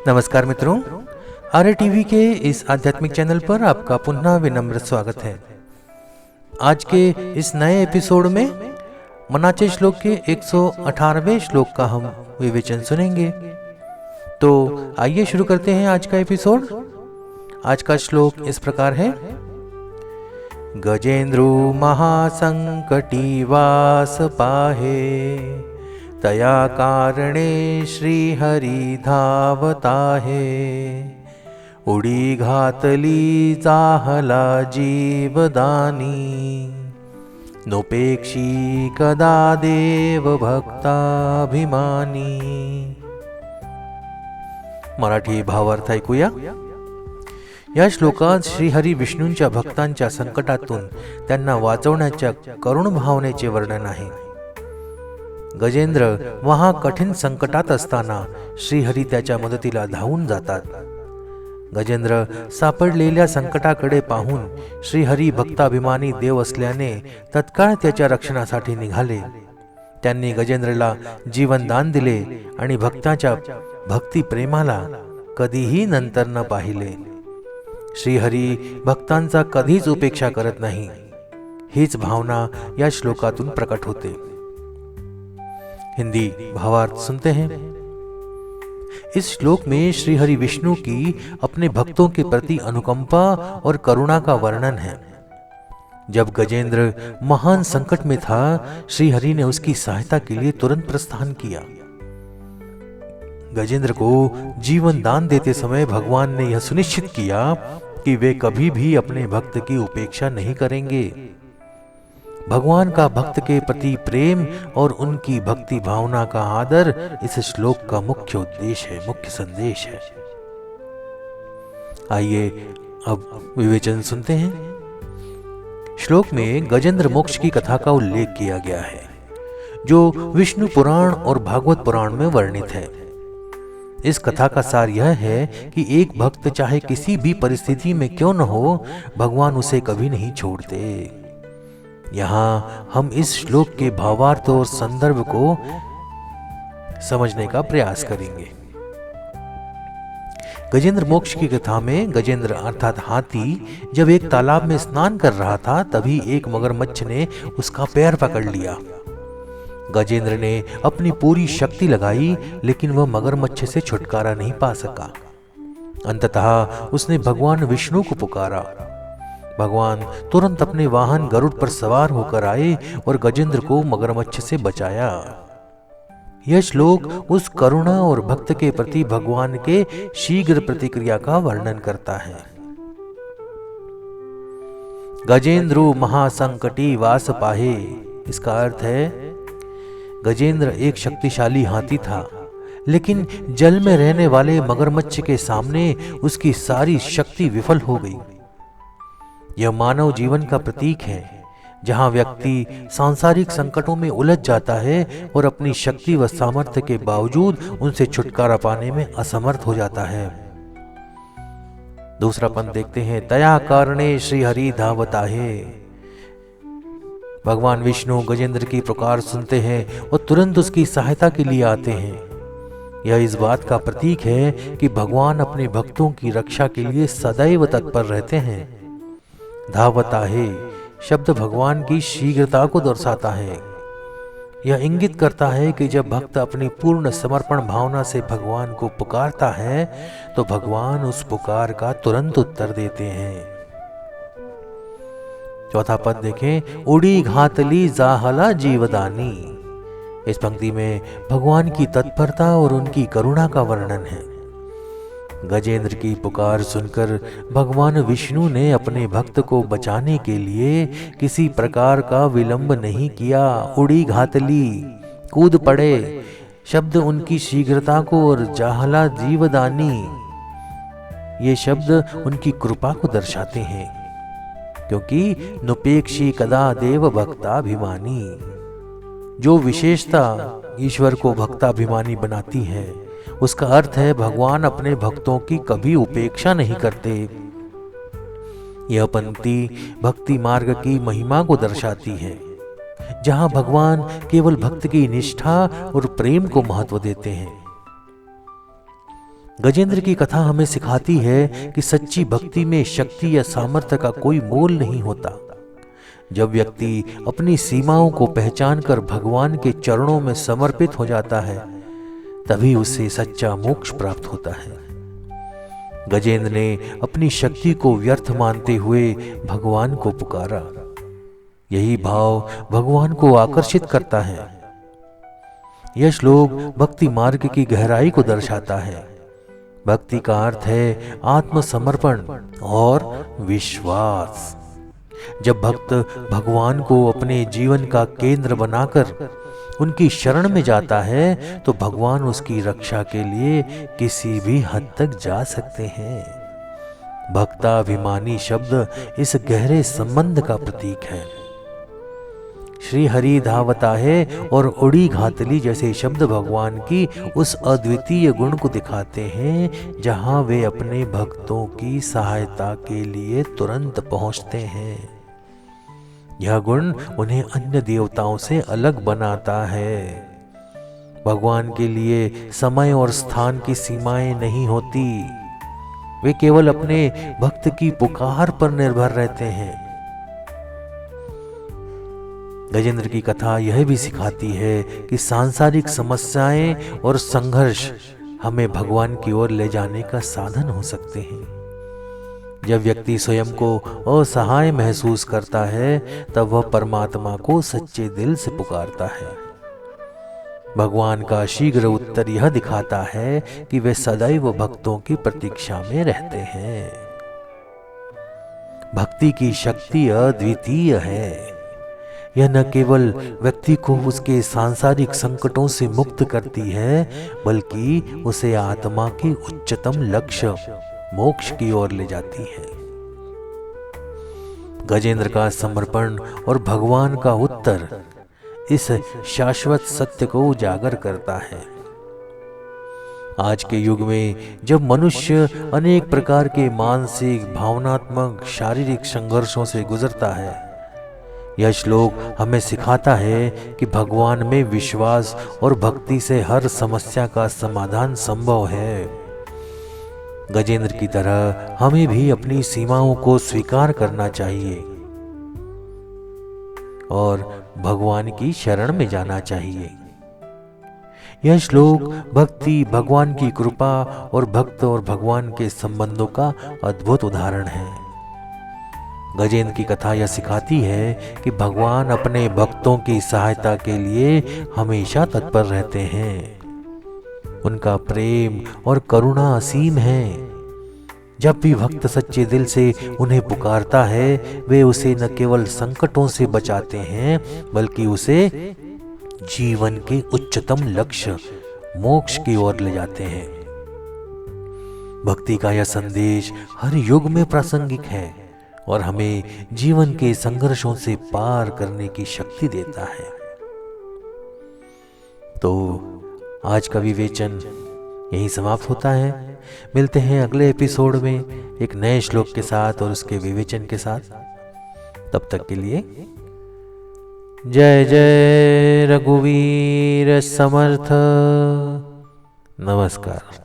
नमस्कार मित्रों, आर्य टीवी के इस आध्यात्मिक चैनल पर आपका पुनः विनम्र स्वागत है। आज के इस नए एपिसोड में मनाचे श्लोक के 118वें श्लोक का हम विवेचन सुनेंगे। तो आइए शुरू करते हैं आज का एपिसोड। आज का श्लोक इस प्रकार है। गजेंद्रो महासंकटी वास पाहे, तया कारणे श्री हरि धावता है। उडी घातली जाहला जीवदानी, नोपेक्षी कदा देव भक्ताभिमानी। मराठी भावार्थ ऐकूया। या श्लोकात श्रीहरी विष्णूंच्या भक्तांच्या संकटातून त्यांना वाचवण्याच्या करुण भावनेचे वर्णन आहे। गजेंद्र वहां कठीण संकटात असताना श्रीहरी त्याच्या मदतीला धावून जातात। गजेंद्र सापडलेल्या संकटाकडे पाहून श्रीहरी भक्ताभिमानी देव असल्याने तत्काळ त्याच्या रक्षणासाठी निघाले। त्यांनी गजेंद्रला जीवनदान दिले आणि भक्ताच्या भक्ती प्रेमाला कधीही नंतर न पाहिले। श्रीहरी भक्तांचा कधीच उपेक्षा करत नाही, हीच भावना या श्लोकातून प्रकट होते। हिंदी भावार्थ सुनते हैं। इस श्लोक में श्री हरि विष्णु की अपने भक्तों के प्रति अनुकंपा और करुणा का वर्णन है। जब गजेंद्र महान संकट में था, श्री हरि ने उसकी सहायता के लिए तुरंत प्रस्थान किया। गजेंद्र को जीवन दान देते समय भगवान ने यह सुनिश्चित किया कि वे कभी भी अपने भक्त की उपेक्षा नहीं करेंगे। भगवान का भक्त के प्रति प्रेम और उनकी भक्ति भावना का आदर इस श्लोक का मुख्य उद्देश्य है, मुख्य संदेश है। आइए अब विवेचन सुनते हैं। श्लोक में गजेंद्र मोक्ष की कथा का उल्लेख किया गया है, जो विष्णु पुराण और भागवत पुराण में वर्णित है। इस कथा का सार यह है कि एक भक्त चाहे किसी भी परिस्थिति में क्यों न हो, भगवान उसे कभी नहीं छोड़ते। यहाँ हम इस श्लोक के भावार्थ और संदर्भ को समझने का प्रयास करेंगे। गजेंद्र मोक्ष की कथा में गजेंद्र अर्थात हाथी जब एक तालाब में स्नान कर रहा था, तभी एक मगरमच्छ ने उसका पैर पकड़ लिया। गजेंद्र ने अपनी पूरी शक्ति लगाई, लेकिन वह मगरमच्छ से छुटकारा नहीं पा सका। अंततः उसने भगवान विष्णु को पुकारा। भगवान तुरंत अपने वाहन गरुड़ पर सवार होकर आए और गजेंद्र को मगरमच्छ से बचाया। यह श्लोक उस करुणा और भक्त के प्रति भगवान के शीघ्र प्रतिक्रिया का वर्णन करता है। गजेंद्रो महासंकटी वास पाहे, इसका अर्थ है गजेंद्र एक शक्तिशाली हाथी था, लेकिन जल में रहने वाले मगरमच्छ के सामने उसकी सारी शक्ति विफल हो गई। यह मानव जीवन का प्रतीक है, जहां व्यक्ति सांसारिक संकटों में उलझ जाता है और अपनी शक्ति व सामर्थ्य के बावजूद उनसे छुटकारा पाने में असमर्थ हो जाता है। दूसरा पंथ देखते हैं। तया कारणे श्री हरि धावता है। भगवान विष्णु गजेंद्र की पुकार सुनते हैं और तुरंत उसकी सहायता के लिए आते हैं। यह इस बात का प्रतीक है कि भगवान अपने भक्तों की रक्षा के लिए सदैव तत्पर रहते हैं। धावता है शब्द भगवान की शीघ्रता को दर्शाता है। यह इंगित करता है कि जब भक्त अपनी पूर्ण समर्पण भावना से भगवान को पुकारता है, तो भगवान उस पुकार का तुरंत उत्तर देते हैं। चौथा पद देखें। उड़ी घातली जाहला जीवदानी। इस पंक्ति में भगवान की तत्परता और उनकी करुणा का वर्णन है। गजेंद्र की पुकार सुनकर भगवान विष्णु ने अपने भक्त को बचाने के लिए किसी प्रकार का विलंब नहीं किया। उड़ी घातली, कूद पड़े शब्द उनकी शीघ्रता को और जाहला जीवदानी, ये शब्द उनकी कृपा को दर्शाते हैं, क्योंकि नुपेक्षी कदा देव भक्ताभिमानी, जो विशेषता ईश्वर को भक्ताभिमानी बनाती है, उसका अर्थ है भगवान अपने भक्तों की कभी उपेक्षा नहीं करते। यह पंक्ति भक्ति मार्ग की महिमा को दर्शाती है, जहां भगवान केवल भक्त की निष्ठा और प्रेम को महत्व देते हैं। गजेंद्र की कथा हमें सिखाती है कि सच्ची भक्ति में शक्ति या सामर्थ्य का कोई मोल नहीं होता। जब व्यक्ति अपनी सीमाओं को पहचान कर भगवान के चरणों में समर्पित हो जाता है, तभी उसे सच्चा मोक्ष प्राप्त होता है। गजेंद्र ने अपनी शक्ति को व्यर्थ मानते हुए भगवान को पुकारा। यही भाव भगवान को आकर्षित करता है। यह श्लोक भक्ति मार्ग की गहराई को दर्शाता है। भक्ति का अर्थ है आत्मसमर्पण और विश्वास। जब भक्त भगवान को अपने जीवन का केंद्र बनाकर उनकी शरण में जाता है तो भगवान उसकी रक्षा के लिए किसी भी हद तक जा सकते हैं। भक्ताभिमानी शब्द इस गहरे संबंध का प्रतीक है। श्री हरि धावता है और उड़ी घातली जैसे शब्द भगवान की उस अद्वितीय गुण को दिखाते हैं जहां वे अपने भक्तों की सहायता के लिए तुरंत पहुंचते हैं। यह गुण उन्हें अन्य देवताओं से अलग बनाता है। भगवान के लिए समय और स्थान की सीमाएं नहीं होती। वे केवल अपने भक्त की पुकार पर निर्भर रहते हैं। गजेंद्र की कथा यह भी सिखाती है कि सांसारिक समस्याएं और संघर्ष हमें भगवान की ओर ले जाने का साधन हो सकते हैं। जब व्यक्ति स्वयं को असहाय महसूस करता है, तब वह परमात्मा को सच्चे दिल से पुकारता है। भगवान का शीघ्र उत्तर यह दिखाता है कि वे सदैव भक्तों की प्रतीक्षा में रहते हैं। भक्ति की शक्ति अद्वितीय है। यह न केवल व्यक्ति को उसके सांसारिक संकटों से मुक्त करती है, बल्कि उसे आत्मा के उच्चतम लक्ष्य मोक्ष की ओर ले जाती है। गजेंद्र का समर्पण और भगवान का उत्तर इस शाश्वत सत्य को उजागर करता है। आज के युग में जब मनुष्य अनेक प्रकार के मानसिक, भावनात्मक, शारीरिक संघर्षों से गुजरता है, यह श्लोक हमें सिखाता है कि भगवान में विश्वास और भक्ति से हर समस्या का समाधान संभव है। गजेंद्र की तरह हमें भी अपनी सीमाओं को स्वीकार करना चाहिए और भगवान की शरण में जाना चाहिए। यह श्लोक भक्ति, भगवान की कृपा और भक्त और भगवान के संबंधों का अद्भुत उदाहरण है। गजेंद्र की कथा यह सिखाती है कि भगवान अपने भक्तों की सहायता के लिए हमेशा तत्पर रहते हैं। उनका प्रेम और करुणा असीम है। जब भी भक्त सच्चे दिल से उन्हें पुकारता है, वे उसे न केवल संकटों से बचाते हैं, बल्कि उसे जीवन के उच्चतम लक्ष्य मोक्ष की ओर ले जाते हैं। भक्ति का यह संदेश हर युग में प्रासंगिक है और हमें जीवन के संघर्षों से पार करने की शक्ति देता है। तो आज का विवेचन यहीं समाप्त होता है। मिलते हैं अगले एपिसोड में एक नए श्लोक के साथ और उसके विवेचन के साथ। तब तक के लिए जय जय रघुवीर समर्थ। नमस्कार।